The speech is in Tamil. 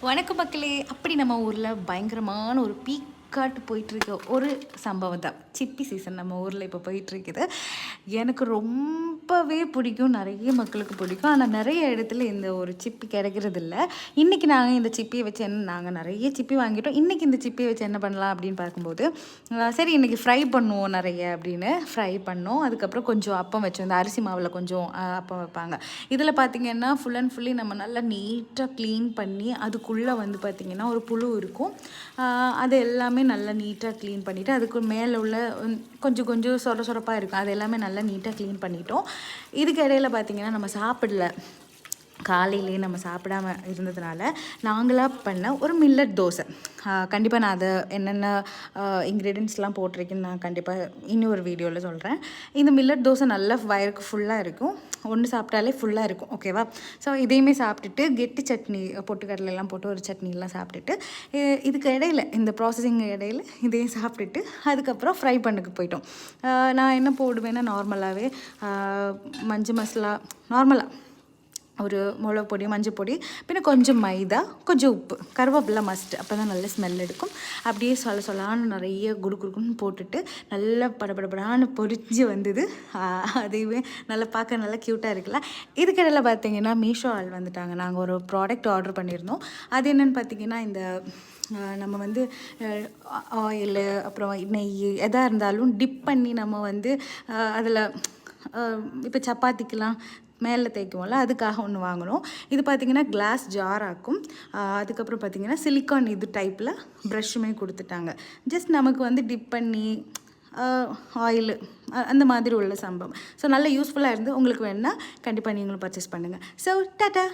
வணக்கம் மக்களே. அப்படி நம்ம ஊரில் பயங்கரமான ஒரு பீக்காட்டு போயிட்டுருக்க ஒரு சம்பவம் தான் சிப்பி சீசன் நம்ம ஊரில் இப்போ போயிட்டுருக்குது. எனக்கு ரொம்பவே பிடிக்கும், நிறைய மக்களுக்கு பிடிக்கும். ஆனால் நிறைய இடத்துல இந்த ஒரு சிப்பி கிடைக்கிறது இல்லை. இன்றைக்கி நாங்கள் இந்த சிப்பியை வச்சு நாங்கள் நிறைய சிப்பி வாங்கிட்டோம். இன்றைக்கி இந்த சிப்பியை வச்சு என்ன பண்ணலாம் அப்படின்னு பார்க்கும்போது, சரி இன்றைக்கி ஃப்ரை பண்ணுவோம் நிறைய அப்படின்னு ஃப்ரை பண்ணோம். அதுக்கப்புறம் கொஞ்சம் அப்பம் வச்சோம். இந்த அரிசி மாவில் கொஞ்சம் அப்பம் வைப்பாங்க. இதில் பார்த்திங்கன்னா ஃபுல் அண்ட் ஃபுல்லி நம்ம நல்லா நீட்டாக க்ளீன் பண்ணி அதுக்குள்ளே வந்து பார்த்திங்கன்னா ஒரு புழு இருக்கும். அது எல்லாமே நல்லா நீட்டாக க்ளீன் பண்ணிவிட்டு அதுக்கு மேலே உள்ள கொஞ்சம் கொஞ்சம் சொரப்பாக இருக்கும். அது எல்லாமே நல்லா நீட்டாக க்ளீன் பண்ணிட்டோம். இதுக்கு இடையில் பார்த்திங்கன்னா நம்ம சாப்பிடல, காலையிலே நம்ம சாப்பிடாம இருந்ததுனால நாங்களாக பண்ண ஒரு மில்லட் தோசை. கண்டிப்பாக நான் அதை என்னென்ன இன்க்ரீடியன்ட்ஸ்லாம் போட்டிருக்கேன்னு நான் கண்டிப்பாக இன்னும் ஒரு வீடியோவில் சொல்கிறேன். இந்த மில்லட் தோசை நல்லா வயிறுக்கு ஃபுல்லாக இருக்கும். ஒன்று சாப்பிட்டாலே ஃபுல்லாக இருக்கும், ஓகேவா? ஸோ இதையுமே சாப்பிட்டுட்டு கெட்டி சட்னி பொட்டுக்கடலைலாம் போட்டு ஒரு சட்னிலாம் சாப்பிட்டுட்டு இதுக்கு இடையில இந்த ப்ராசஸிங் இடையில இதையும் சாப்பிட்டுட்டு அதுக்கப்புறம் ஃப்ரை பண்ணுக்கு போயிட்டோம். நான் என்ன போடுவேன்னா நார்மலாகவே மஞ்சள் மசாலா, நார்மலாக ஒரு மிளகு பொடி, மஞ்சள் பொடி, பின்ன கொஞ்சம் மைதா, கொஞ்சம் உப்பு, கருவேப்பிலை மஸ்ட், அப்போ தான் நல்ல ஸ்மெல் எடுக்கும். அப்படியே சொல்லான்னு நிறைய குடுக்குன்னு போட்டுட்டு நல்லா படபடப்படான்னு பொரிஞ்சு வந்தது. அதுவே நல்லா பார்க்க நல்லா க்யூட்டாக இருக்குல்ல. இதுக்கிடையில் பார்த்தீங்கன்னா மீஷோ ஆள் வந்துட்டாங்க. நாங்கள் ஒரு ப்ராடக்ட் ஆர்டர் பண்ணியிருந்தோம். அது என்னென்னு பார்த்தீங்கன்னா, இந்த நம்ம வந்து ஆயிலு அப்புறம் நெய் எதாக இருந்தாலும் டிப் பண்ணி நம்ம வந்து அதில் இப்போ சப்பாத்திக்கெலாம் மேலே தேய்க்குவோம்ல, அதுக்காக ஒன்று வாங்கினோம். இது பார்த்திங்கன்னா கிளாஸ் ஜார் ஆக்கும். அதுக்கப்புறம் பார்த்திங்கன்னா சிலிக்கான் இது டைப்பில் ப்ரஷ்ஷுமே கொடுத்துட்டாங்க. ஜஸ்ட் நமக்கு வந்து டிப் பண்ணி ஆயிலு அந்த மாதிரி உள்ள சம்பவம். ஸோ நல்லா யூஸ்ஃபுல்லாக இருந்து உங்களுக்கு வேணுன்னா கண்டிப்பாக நீங்களும் பர்ச்சேஸ் பண்ணுங்கள். So tata.